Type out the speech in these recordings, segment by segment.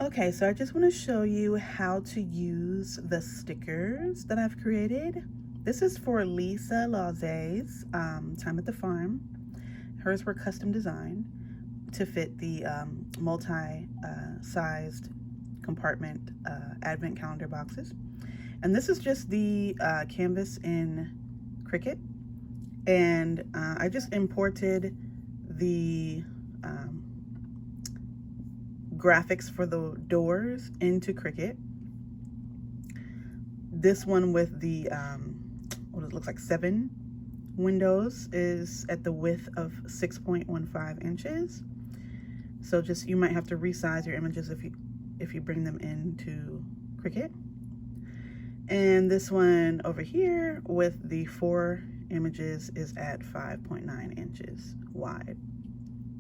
Okay, so I just want to show you how to use the stickers that I've created. This is for Lisa Lauze's Time at the Farm. Hers were custom designed to fit the multi-sized compartment advent calendar boxes. And this is just the canvas in Cricut. And I just imported the graphics for the doors into Cricut. This one with the what it looks like 7 windows is at the width of 6.15 inches. So just you might have to resize your images if you bring them into Cricut. And this one over here with the 4 images is at 5.9 inches wide.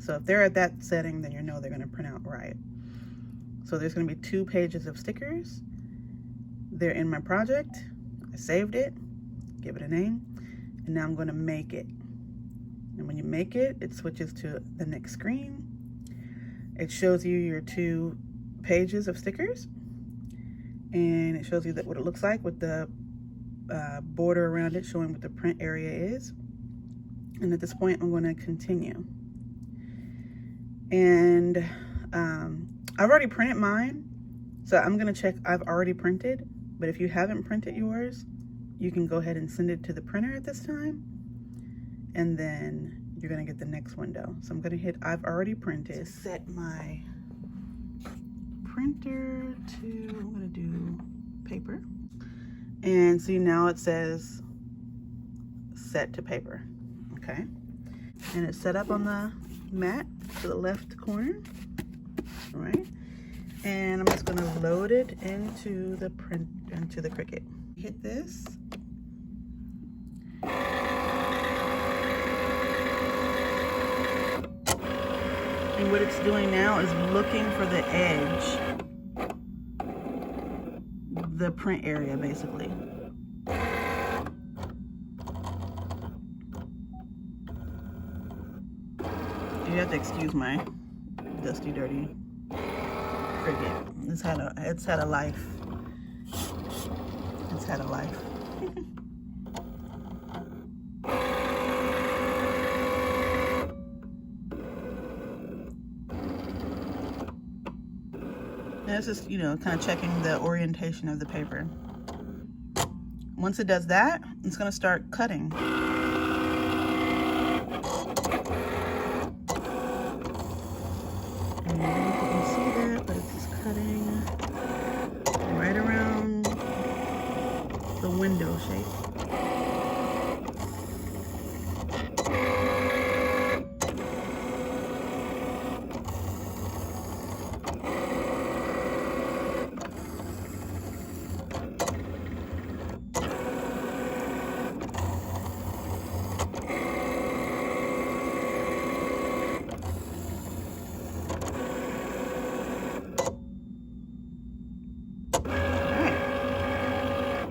So if they're at that setting, then you know they're going to print out right. So there's going to be 2 pages of stickers. They're in my project. I saved it, give it a name, and now I'm going to make it. And when you make it, it switches to the next screen. It shows you your 2 pages of stickers, and it shows you what it looks like with the border around it showing what the print area is. And at this point, I'm going to continue. And I've already printed mine, so I'm gonna check I've already printed, but if you haven't printed yours, you can go ahead and send it to the printer at this time, and then you're gonna get the next window. So I'm gonna hit I've already printed, set my printer to, I'm gonna do paper, and see now it says set to paper, okay? And it's set up on the mat to the left corner, all right? And I'm just gonna load it into the Cricut. Hit this. And what it's doing now is looking for the edge, the print area basically. You have to excuse my dusty, dirty Cricut. It's had a life. It's had a life. And it's just, kind of checking the orientation of the paper. Once it does that, it's going to start cutting. Cutting right around the window shape.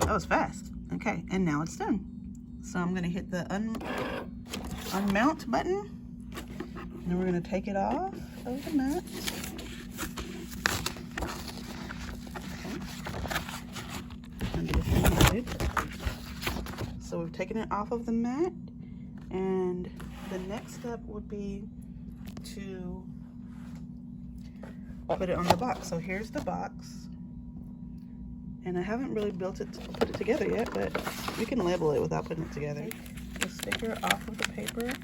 That was fast. Okay, and now it's done. So I'm gonna hit the unmount button, and then we're gonna take it off of the mat. Okay. So we've taken it off of the mat, and the next step would be to put it on the box. So here's the box. And I haven't really put it together yet, but you can label it without putting it together. Take the sticker off of the paper at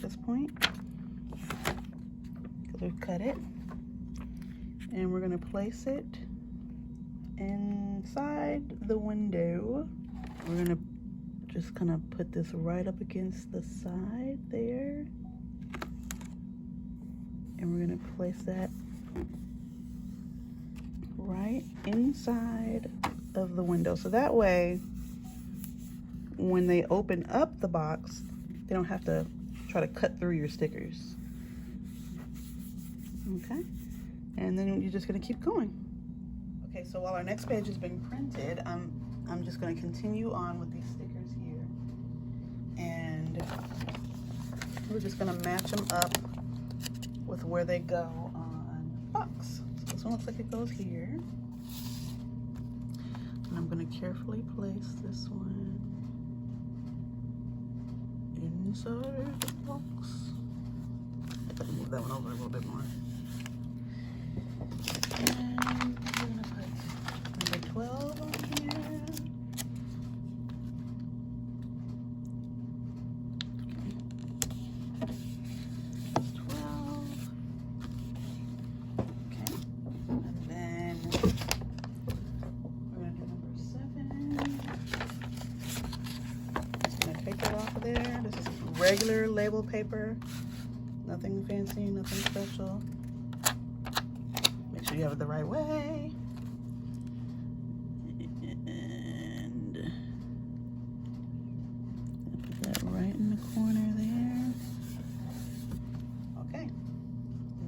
this point, because we've cut it. And we're gonna place it inside the window. We're gonna just kind of put this right up against the side there. And we're gonna place that right inside of the window. So that way, when they open up the box, they don't have to try to cut through your stickers. Okay, and then you're just gonna keep going. Okay, so while our next page has been printed, I'm just gonna continue on with these stickers here. And we're just gonna match them up with where they go on box. So this one looks like it goes here. And I'm going to carefully place this one inside the box. I can move that one over a little bit more. And we're going to put number 12 on here. Okay. 12. Okay. And then we're going to do number 7. Just going to take it off of there. This is regular label paper. Nothing fancy, nothing special. Make sure you have it the right way. And put that right in the corner there. Okay.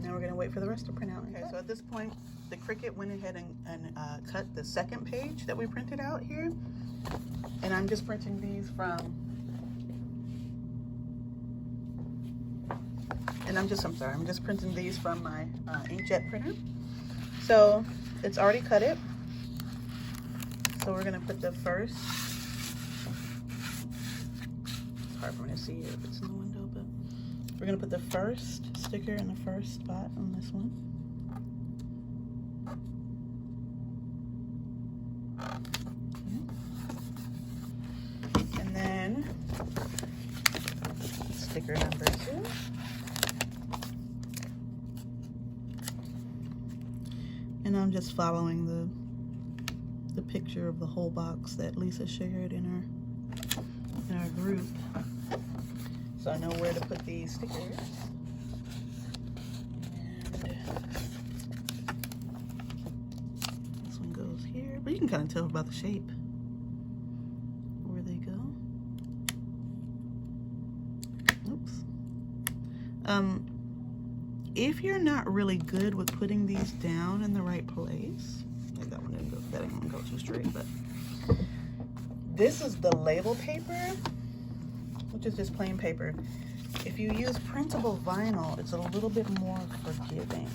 Now we're gonna wait for the rest to print out. Okay, so at this point, the Cricut went ahead and cut the second page that we printed out here. And I'm just printing these from I'm just printing these from my inkjet printer. So it's already cut it. So we're gonna put the first, it's hard for me to see if it's in the window, but we're gonna put the first sticker in the first spot on this one. Okay. And then sticker number 2. And I'm just following the picture of the whole box that Lisa shared in our group. So I know where to put these stickers. And this one goes here, but you can kind of tell about the shape where they go. Oops. If you're not really good with putting these down in the right place, like that one didn't go, that didn't go too straight, but this is the label paper, which is just plain paper. If you use printable vinyl, it's a little bit more forgiving.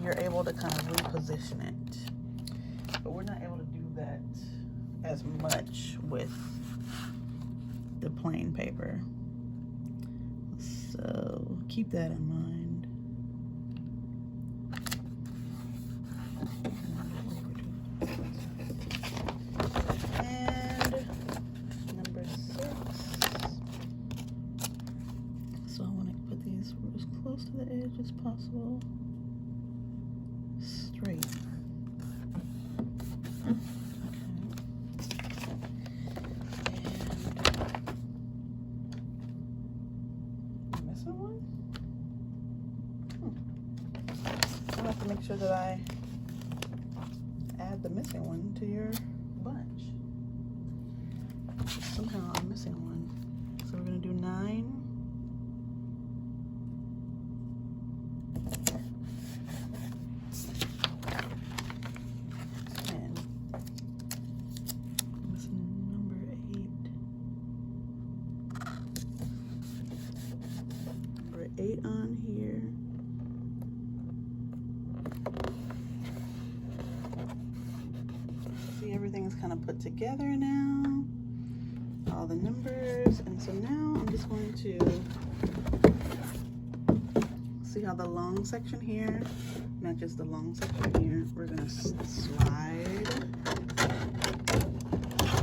You're able to kind of reposition it, but we're not able to do that as much with the plain paper. So keep that in mind. And number 6. So I want to put these as close to the edge as possible. Straight. Make sure that I add the missing one to your bunch. Somehow I'm missing one. So we're going to do 9. And I'm missing number 8. Number 8 on here. Everything's kind of put together now, all the numbers, and so now I'm just going to see how the long section here matches the long section here. We're going to slide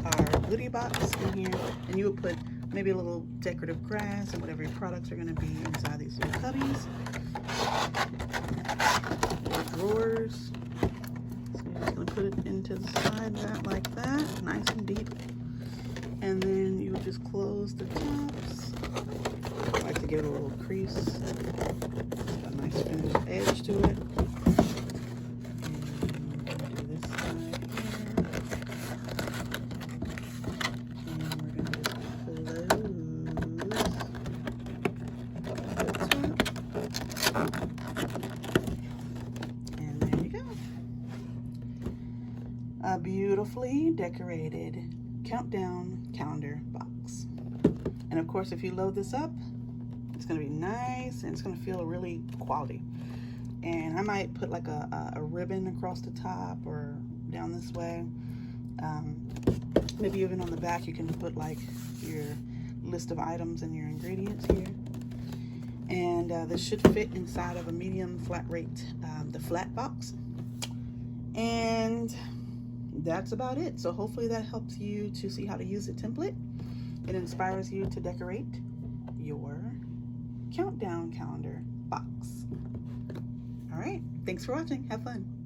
our goodie box in here, and you would put maybe a little decorative grass and whatever your products are going to be inside these little cubbies, or drawers. Just gonna put it into the side like that, nice and deep, and then you would just close the tops. I like to give it a little crease, got a nice finished edge to it. And we're gonna do this side here, and we're gonna just close the top. And there you go. A beautifully decorated countdown calendar box. And of course, if you load this up, it's going to be nice and it's going to feel really quality. And I might put like a ribbon across the top or down this way. Maybe even on the back you can put like your list of items and your ingredients here. And this should fit inside of a medium flat rate, the flat box. And that's about it. So hopefully that helps you to see how to use the template. It inspires you to decorate your countdown calendar box. All right, thanks for watching. Have fun.